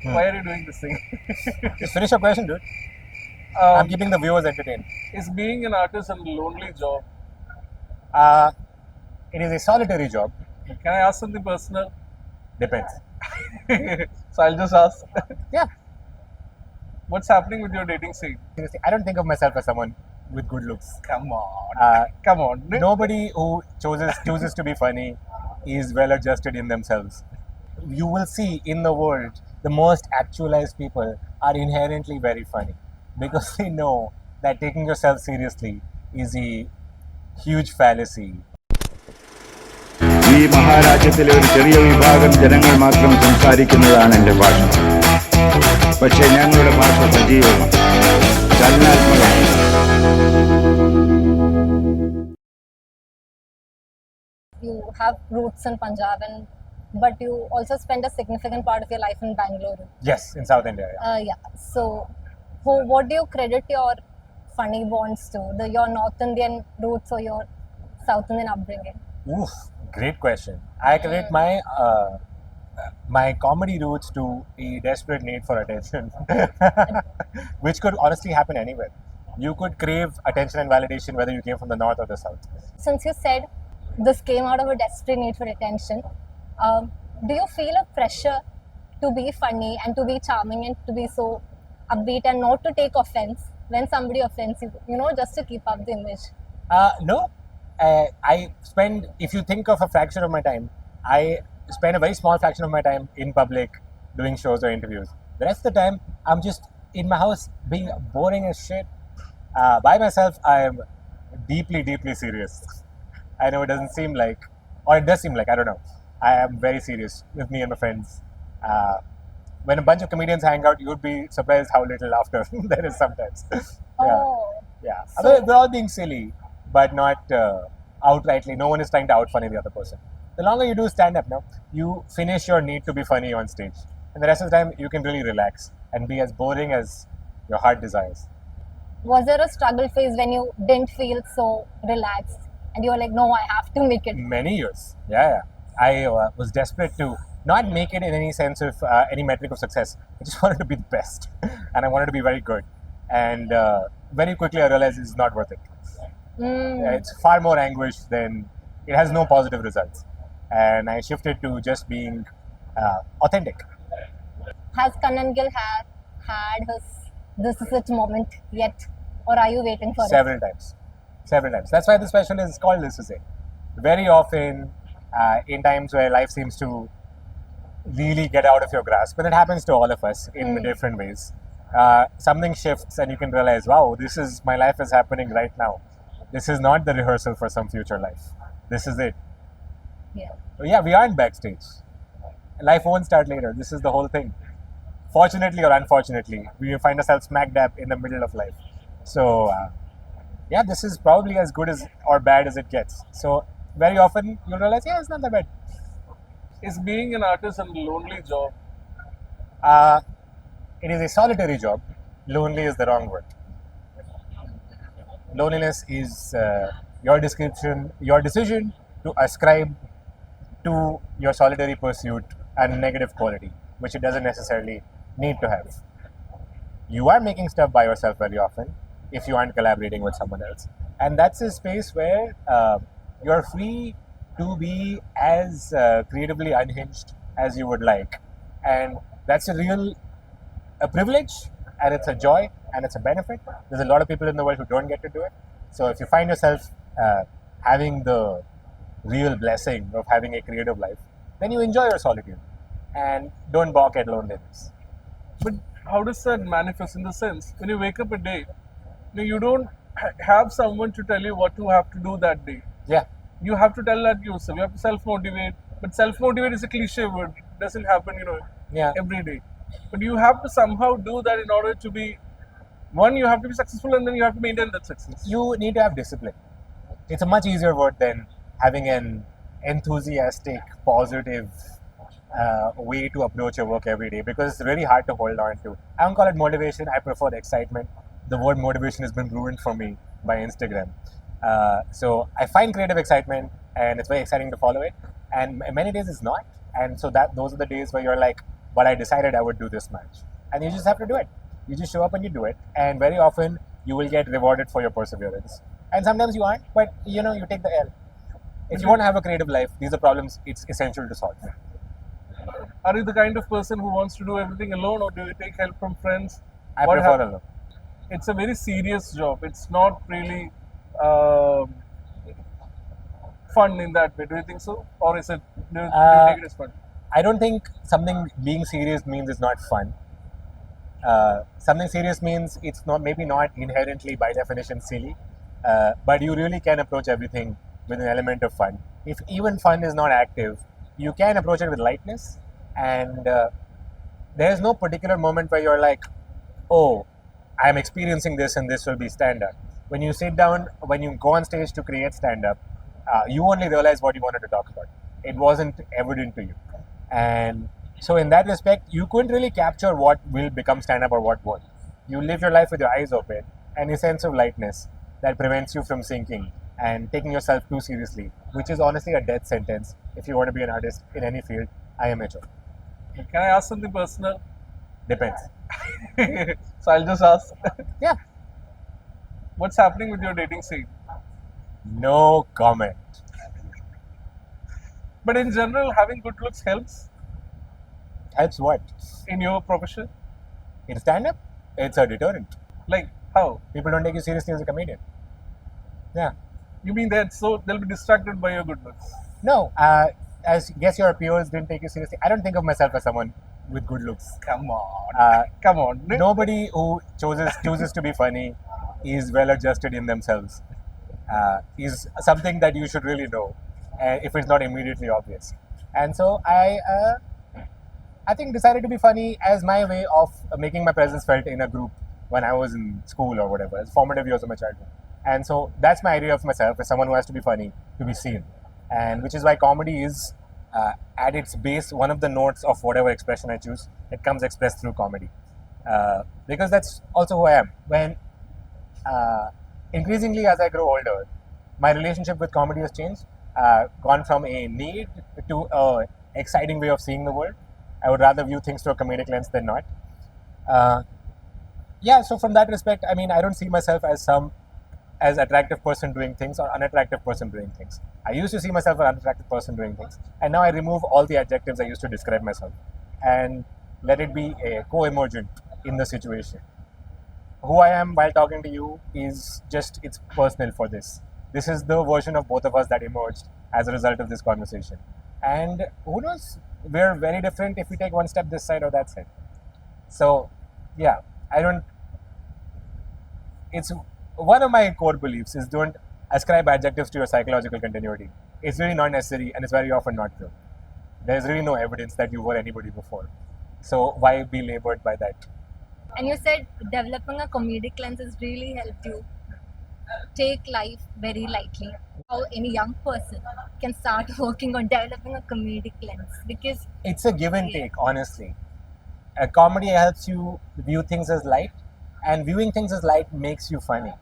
Why are you doing this thing? Just finish your question, dude. I'm keeping the viewers entertained. Is being an artist a lonely job? It is a solitary job. Can I ask something personal? Depends. So I'll just ask. Yeah. What's happening with your dating scene? Seriously, I don't think of myself as someone with good looks. Come on. Come on. Nobody who chooses to be funny is well adjusted in themselves. You will see in the world the most actualized people are inherently very funny because they know that taking yourself seriously is a huge fallacy. ഈ മഹാരാജ്യത്തിലെ ഒരു ചെറിയ വിഭാഗം ജനങ്ങൾ മാത്രം സംസാരിക്കുന്നതാണ് എൻ്റെ ഭാഷ. പക്ഷേ ഞങ്ങളുടെ ഭാഷ സജീവമാണ്, ചലനാത്മകമാണ്. You have roots in Punjab, but you also spend a significant part of your life in Bangalore. Yes, in South India. Yeah. So, what do you credit your funny bonds to? Your North Indian roots or your South Indian upbringing? Oof, great question. I credit my comedy roots to a desperate need for attention, which could honestly happen anywhere. You could crave attention and validation whether you came from the north or the south. Since you said this came out of a desperate need for attention, do you feel a pressure to be funny and to be charming and to be so upbeat and not to take offense when somebody offends you, just to keep up the image? No. I spend, if you think of a fraction of my time, I spend a very small fraction of my time in public doing shows or interviews. The rest of the time, I'm just in my house being boring as shit. By myself, I am deeply, deeply serious. I know it doesn't seem like, or it does seem like, I don't know. I am very serious with me and my friends. When a bunch of comedians hang out, you would be surprised how little laughter there is sometimes. Yeah. We're all being silly, but not outrightly. No one is trying to out-funny the other person. The longer you do stand-up now, you finish your need to be funny on stage. And the rest of the time, you can really relax and be as boring as your heart desires. Was there a struggle phase when you didn't feel so relaxed and you were like, no, I have to make it? Many years. Yeah. I was desperate to not make it in any sense of any metric of success. I just wanted to be the best. And I wanted to be very good. And very quickly I realized it's not worth it. It's far more anguish than it has no positive results, and I shifted to just being authentic. Has Kannan Gill had his this is it moment yet, or are you waiting for Several times. That's why this question is called This Is It. Very often, in times where life seems to really get out of your grasp, and it happens to all of us in different ways, something shifts and you can realize, wow, my life is happening right now. This is not the rehearsal for some future life. This is it. Yeah, we aren't backstage. Life won't start later. This is the whole thing. Fortunately or unfortunately, we find ourselves smack dab in the middle of life. So, yeah, this is probably as good as or bad as it gets. So, very often you'll realize, yeah, it's not that bad. Is being an artist a lonely job? It is a solitary job. Lonely is the wrong word. Loneliness is your decision to ascribe to your solitary pursuit a negative quality, which it doesn't necessarily need to have. You are making stuff by yourself very often if you aren't collaborating with someone else. And that's a space where you're free to be as creatively unhinged as you would like. And that's a privilege, and it's a joy, and it's a benefit. There's a lot of people in the world who don't get to do it. So if you find yourself having the real blessing of having a creative life, then you enjoy your solitude and don't balk at loneliness. But how does that manifest in the sense when you wake up a day, you don't have someone to tell you what you have to do that day. Yeah. You have to tell that yourself. You have to self-motivate. But self-motivate is a cliche word. It doesn't happen, every day. But you have to somehow do that in order to be, one, you have to be successful, and then you have to maintain that success. You need to have discipline. It's a much easier word than having an enthusiastic, positive way to approach your work every day, because it's really hard to hold on to. I don't call it motivation. I prefer excitement. The word motivation has been ruined for me by Instagram. So I find creative excitement, and it's very exciting to follow it. And many days it's not. And so those are the days where you're like, but I decided I would do this much. And you just have to do it. You just show up and you do it. And very often you will get rewarded for your perseverance. And sometimes you aren't, but you take the L. If you want to have a creative life, these are problems it's essential to solve. Are you the kind of person who wants to do everything alone, or do you take help from friends? I What prefer hap- alone. It's a very serious job. It's not really fun in that way. Do you think so, or is it? Do you take it as fun? I don't think something being serious means it's not fun. Something serious means it's maybe not inherently by definition silly, but you really can approach everything with an element of fun. If even fun is not active, you can approach it with lightness, and there's no particular moment where you're like, oh, I'm experiencing this and this will be stand-up. When you sit down, when you go on stage to create stand-up, you only realize what you wanted to talk about. It wasn't evident to you. And so in that respect, you couldn't really capture what will become stand-up or what won't. You live your life with your eyes open and a sense of lightness that prevents you from sinking and taking yourself too seriously, which is honestly a death sentence if you want to be an artist in any field. I am amateur. Can I ask something personal? Depends. So I'll just ask. Yeah. What's happening with your dating scene? No comment. But in general, having good looks helps Helps what? in your profession. In stand-up, it's a deterrent. Like how? People don't take you seriously as a comedian. Yeah. You mean that so they'll be distracted by your good looks? No, as guess your peers didn't take you seriously. I don't think of myself as someone with good looks. Come on, come on. Nobody who chooses to be funny is well adjusted in themselves. Is something that you should really know, if it's not immediately obvious. And so I think decided to be funny as my way of making my presence felt in a group when I was in school or whatever. It's formative years of my childhood. And so that's my idea of myself as someone who has to be funny to be seen. And which is why comedy is at its base one of the notes of whatever expression I choose. It comes expressed through comedy. Because that's also who I am. When increasingly as I grow older, my relationship with comedy has changed. Gone from a need to an exciting way of seeing the world. I would rather view things through a comedic lens than not. So from that respect, I mean, I don't see myself as attractive person doing things or unattractive person doing things. I used to see myself as an unattractive person doing things, and now I remove all the adjectives I used to describe myself and let it be a co-emergent in the situation. Who I am while talking to you is just, it's personal for this. This is the version of both of us that emerged as a result of this conversation. And who knows, we're very different if we take one step this side or that side. So, yeah, it's one of my core beliefs is don't ascribe adjectives to your psychological continuity. It's really not necessary, and it's very often not true. There's really no evidence that you were anybody before. So why be labored by that? And you said developing a comedic lens has really helped you take life very lightly. How any young person can start working on developing a comedic lens, because It's a give and take, honestly. A comedy helps you view things as light, and viewing things as light makes you funny.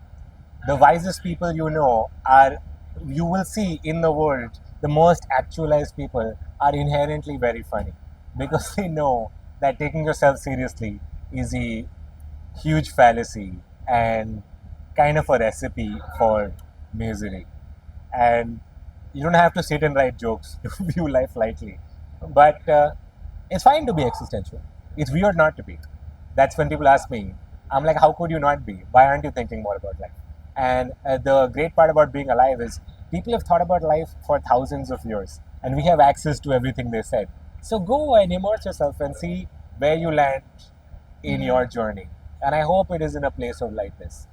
The wisest people you will see in the world, the most actualized people are inherently very funny because they know that taking yourself seriously is a huge fallacy and kind of a recipe for misery. And you don't have to sit and write jokes to view life lightly. But it's fine to be existential. It's weird not to be. That's when people ask me, I'm like, how could you not be? Why aren't you thinking more about life? And the great part about being alive is people have thought about life for thousands of years, and we have access to everything they said. So go and immerse yourself and see where you land in your journey. And I hope it is in a place of lightness.